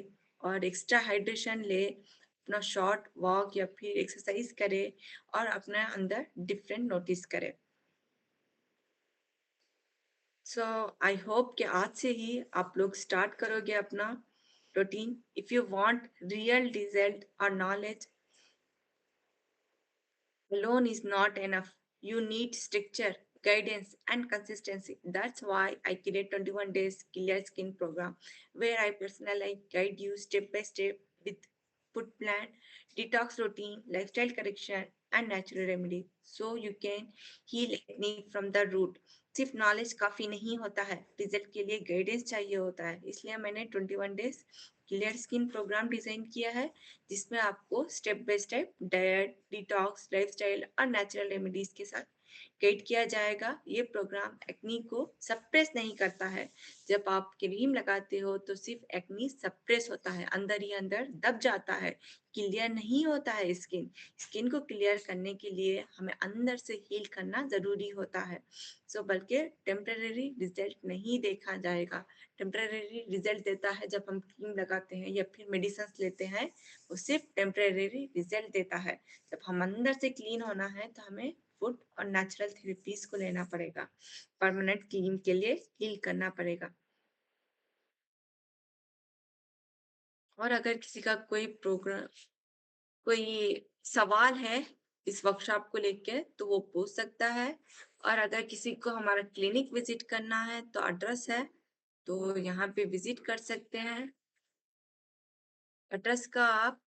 और एक्स्ट्रा हाइड्रेशन ले, अपना शॉर्ट वॉक या फिर एक्सरसाइज करे और अपने अंदर डिफरेंट नोटिस करे। सो आई होप कि आज से ही आप लोग स्टार्ट करोगे अपना routine. If you want real result और knowledge alone is not enough. You need structure, guidance, and consistency. That's why I create 21 days clear skin program where I personally guide you step by step with food plan, detox routine, lifestyle correction, and natural remedy so you can heal acne from the root. सिर्फ नॉलेज काफी नहीं होता है, रिजल्ट के लिए गाइडेंस चाहिए होता है। इसलिए मैंने 21 days clear skin programme design किया है जिसमें आपको step by step diet, detox, lifestyle और नेचुरल रेमेडीज के साथ गाइड किया जाएगा। ये प्रोग्राम एक्नी को सप्रेस नहीं करता है। जब आप क्रीम लगाते हो तो सिर्फ एक्नी सप्रेस होता है, अंदर ही अंदर दब जाता है, क्लियर नहीं होता है स्किन। स्किन को क्लियर करने के लिए हमें अंदर से हील करना जरूरी होता है। सो बल्कि टेम्परेरी रिजल्ट नहीं देखा जाएगा। टेम्परेरी रिजल्ट देता है जब हम क्रीम लगाते हैं या फिर मेडिसिन लेते हैं, वो सिर्फ टेम्परेरी रिजल्ट देता है। जब हम अंदर से क्लीन होना है तो हमें फूड और नेचुरल थेरेपीज को लेना पड़ेगा, परमानेंट क्लीन के लिए हील करना पड़ेगा। और अगर किसी का कोई सवाल है इस वर्कशॉप को लेके तो वो पूछ सकता है। और अगर किसी को हमारा क्लिनिक विजिट करना है तो एड्रेस है, तो यहाँ पे विजिट कर सकते हैं। एड्रेस का आप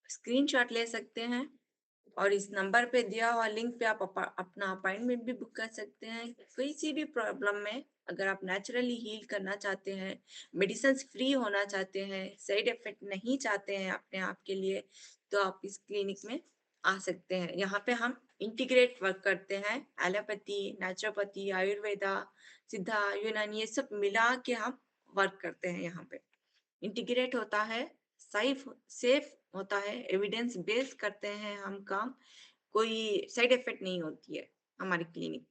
स्क्रीनशॉट ले सकते हैं और इस नंबर पे दिया हुआ लिंक पे आप अपना अपॉइंटमेंट भी बुक कर सकते हैं। किसी भी प्रॉब्लम में अगर आप नेचुरली हील करना चाहते हैं, मेडिसिन फ्री होना चाहते हैं, साइड इफेक्ट नहीं चाहते हैं अपने आप के लिए, तो आप इस क्लिनिक में आ सकते हैं। यहाँ पे हम इंटीग्रेट वर्क करते हैं, एलोपैथी, नेचुरोपैथी, आयुर्वेदा, सिद्धा, यूनानी ये सब मिला के हम वर्क करते हैं यहाँ पे। इंटीग्रेट होता है, साइफ सेफ होता है, एविडेंस बेस्ड करते हैं हम काम, कोई साइड इफेक्ट नहीं होती है हमारी क्लिनिक।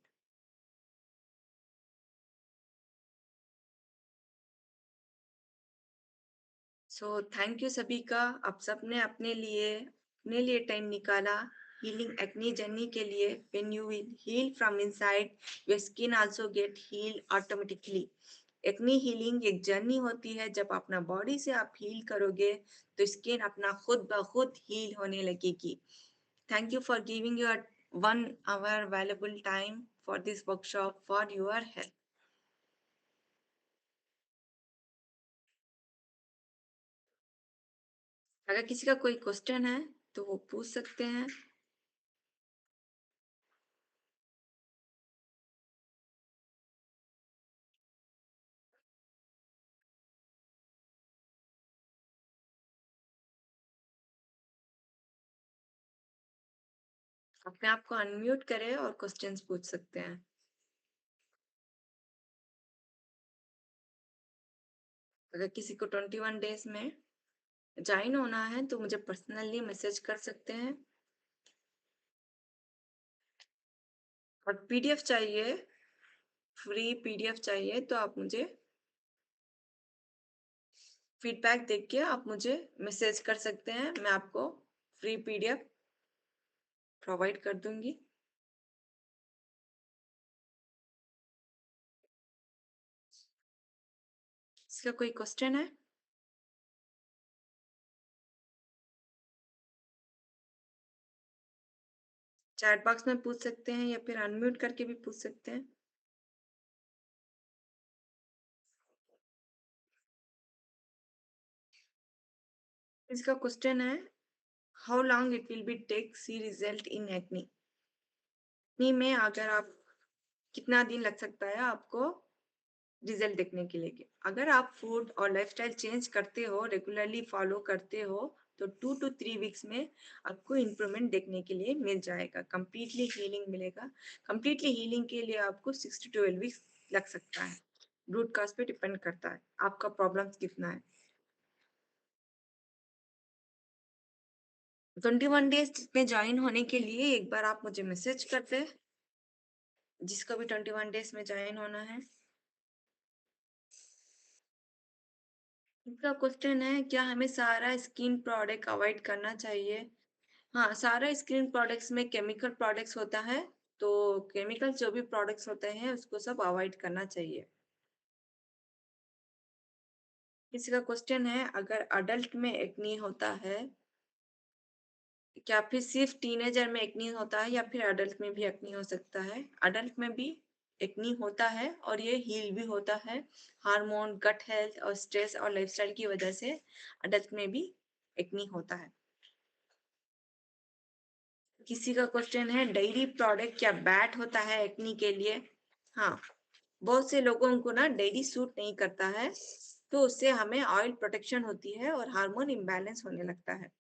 सो थैंक यू सभी का, आप सबने अपने लिए टाइम निकाला हीलिंग एक्ने जर्नी के लिए। When you will heal from inside, your skin also get heal automatically. Acne healing एक जर्नी होती है, जब अपना बॉडी से आप हील करोगे तो स्किन अपना खुद ब खुद हील होने लगेगी। Thank you for giving your 1 hour valuable time for this workshop for your health। अगर किसी का कोई क्वेश्चन है तो वो पूछ सकते हैं। अपने आप को अनम्यूट करें और क्वेश्चंस पूछ सकते हैं। अगर किसी को 21 डेज में ज्वाइन होना है तो मुझे पर्सनली मैसेज कर सकते हैं। और पीडीएफ चाहिए, फ्री पीडीएफ चाहिए तो आप मुझे फीडबैक देख के आप मुझे मैसेज कर सकते हैं, मैं आपको फ्री पीडीएफ प्रोवाइड कर दूंगी। इसका कोई क्वेश्चन है? चैट बॉक्स में पूछ सकते हैं या फिर अनम्यूट करके भी पूछ सकते हैं। इसका क्वेश्चन है, how long it will be take see result in acne. Acne में अगर आप कितना दिन लग सकता है आपको रिजल्ट देखने के लिए? अगर आप फूड और लाइफस्टाइल चेंज करते हो, रेगुलरली फॉलो करते हो, तो 2 to 3 वीक्स में आपको इम्प्रूवमेंट देखने के लिए मिल जाएगा, कंप्लीटली हीलिंग मिलेगा। कंप्लीटली हीलिंग के लिए आपको 6 to 12 वीक्स लग सकता है। रूट काज पे डिपेंड करता है आपका प्रॉब्लम्स कितना है। 21 डेज में ज्वाइन होने के लिए एक बार आप मुझे मैसेज कर दे, जिसको भी 21 डेज में ज्वाइन होना है। इसका क्वेश्चन है, क्या हमें सारा स्किन प्रोडक्ट अवॉइड करना चाहिए? हाँ, सारा स्किन प्रोडक्ट्स में केमिकल प्रोडक्ट्स होता है, तो केमिकल जो भी प्रोडक्ट्स होते हैं उसको सब अवॉइड करना चाहिए। किसी का क्वेश्चन है, अगर अडल्ट में एक्ने होता है, क्या फिर सिर्फ टीनेजर में एक्ने होता है या फिर अडल्ट में भी एक्ने हो सकता है? अडल्ट में भी एक्ने होता है और ये हील भी होता है। हार्मोन, गट हेल्थ और स्ट्रेस और लाइफस्टाइल की वजह से अडल्ट में भी एक्ने होता है। किसी का क्वेश्चन है, डेयरी प्रोडक्ट क्या बैड होता है एक्ने के लिए? हाँ, बहुत से लोगों को ना डेयरी सूट नहीं करता है, तो उससे हमें ऑयल प्रोटेक्शन होती है और हार्मोन इम्बैलेंस होने लगता है।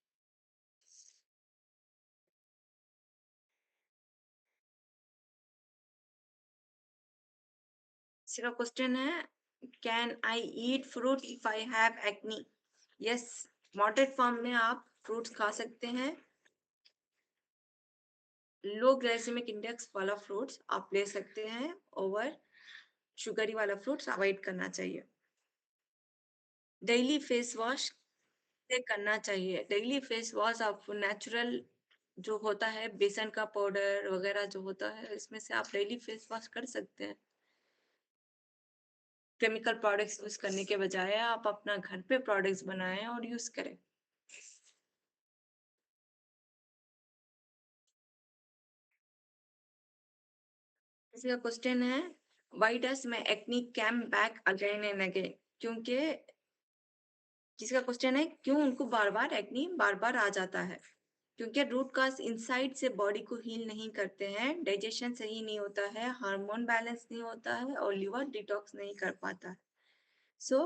किसी का क्वेश्चन है, can I eat fruit if I have acne? Yes, moderate form में आप फ्रूट्स खा सकते हैं। लो ग्लाइसेमिक इंडेक्स वाला फ्रूट्स आप ले सकते हैं, ओवर शुगरी वाला फ्रूट्स अवॉइड करना चाहिए। डेली फेस वॉश से करना चाहिए। डेली फेस वॉश आप नेचुरल जो होता है, बेसन का पाउडर वगैरह जो होता है, इसमें से आप डेली फेस वॉश कर सकते हैं। केमिकल प्रोडक्ट्स यूज करने के बजाय आप अपना घर पे प्रोडक्ट्स बनाएं और यूज करें। किसी का क्वेश्चन है, why does my acne come back again and again? क्योंकि किसी का क्वेश्चन है, क्यों उनको बार बार एक्ने बार बार आ जाता है? क्योंकि रूट काज इनसाइड से बॉडी को हील नहीं करते हैं, डाइजेशन सही नहीं होता है, हार्मोन बैलेंस नहीं होता है और लिवर डिटॉक्स नहीं कर पाता है। सो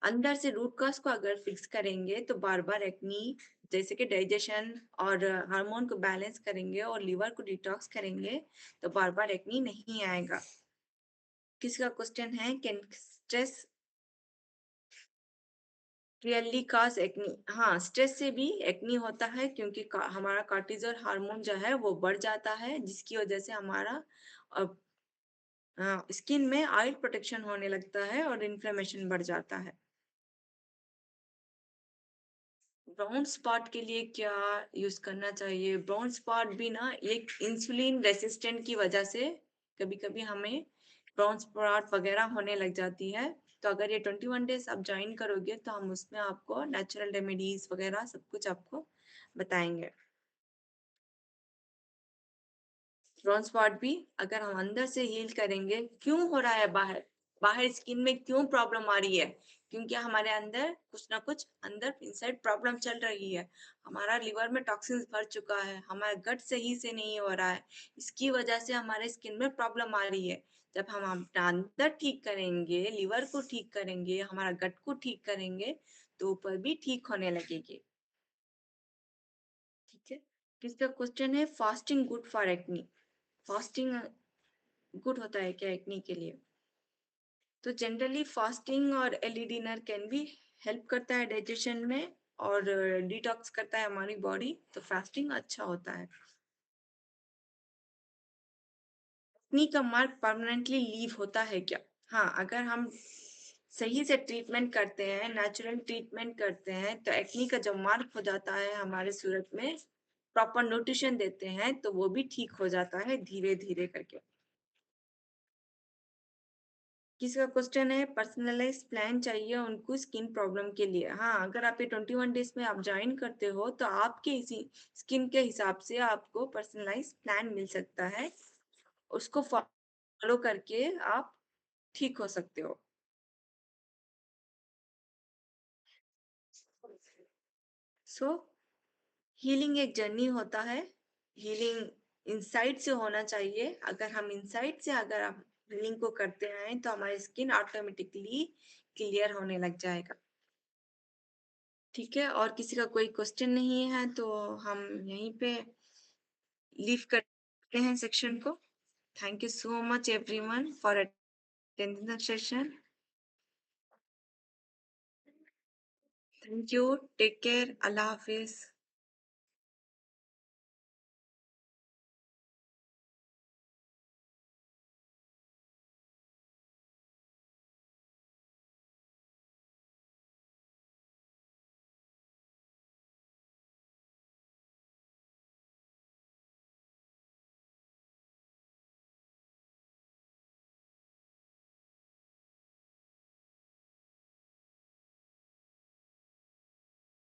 अंदर से रूट काज को अगर फिक्स करेंगे तो बार बार एक्नी, जैसे कि डाइजेशन और हार्मोन को बैलेंस करेंगे और लिवर को डिटॉक्स करेंगे, तो बार बार एक्नी नहीं आएगा। किसी का क्वेश्चन है, can stress really cause acne. हाँ, स्ट्रेस से भी एक्नी होता है क्योंकि हमारा कार्टिजोल हार्मोन जो है वो बढ़ जाता है, जिसकी वजह से हमारा स्किन में ऑयल प्रोटेक्शन होने लगता है और इन्फ्लेमेशन बढ़ जाता है। ब्राउन स्पॉट के लिए क्या यूज करना चाहिए? ब्राउन स्पॉट भी ना एक इंसुलिन रेसिस्टेंट की वजह से कभी कभी हमें ब्राउन स्पॉट वगैरह होने लग जाती है। तो अगर ये 21 डेज आप ज्वाइन करोगे तो हम उसमें आपको नेचुरल रेमेडीज वगैरह सब कुछ आपको बताएंगे। ब्राउन स्पॉट भी अगर हम अंदर से हील करेंगे, क्यों हो रहा है बाहर, बाहर स्किन में क्यों प्रॉब्लम आ रही है? क्योंकि हमारे अंदर कुछ ना कुछ अंदर इनसाइड प्रॉब्लम चल रही है। हमारा लिवर में टॉक्सिन्स भर चुका है, हमारा गट सही से नहीं हो रहा है, इसकी वजह से हमारे स्किन में प्रॉब्लम आ रही है। जब हम अपना अंदर ठीक करेंगे, लिवर को ठीक करेंगे, हमारा गट को ठीक करेंगे, तो ऊपर भी ठीक होने लगेगी। ठीक है। तीसरा क्वेश्चन है, fasting good for acne? Fasting good होता है क्या एक्नी के लिए? तो जनरली फास्टिंग और अर्ली डिनर कैन भी हेल्प करता है डाइजेशन में और डिटॉक्स करता है हमारी बॉडी, तो फास्टिंग अच्छा होता है। एक्नी का मार्क परमानेंटली लीव होता है क्या? हाँ, अगर हम सही से ट्रीटमेंट करते हैं, नेचुरल ट्रीटमेंट करते हैं, तो एक्नी का जब मार्क हो जाता है हमारे सूरत में, प्रॉपर न्यूट्रिशन देते हैं तो वो भी ठीक हो जाता है धीरे धीरे करके। किसी का क्वेश्चन है, पर्सनलाइज प्लान चाहिए उनको स्किन प्रॉब्लम के लिए? हाँ, अगर आप ये 21 डेज में आप ज्वाइन करते हो तो आपके इसी स्किन के हिसाब से आपको पर्सनलाइज प्लान मिल सकता है, उसको फॉलो करके आप ठीक हो सकते हो। सो हीलिंग एक जर्नी होता है, हीलिंग इनसाइड से होना चाहिए। अगर हम इनसाइड से अगर आप हीलिंग को करते हैं तो हमारी स्किन ऑटोमेटिकली क्लियर होने लग जाएगा। ठीक है, और किसी का कोई क्वेश्चन नहीं है तो हम यहीं पे लीव करते हैं सेक्शन को। Thank you so much everyone for attending the session. Thank you, take care, अल्लाह हाफिज।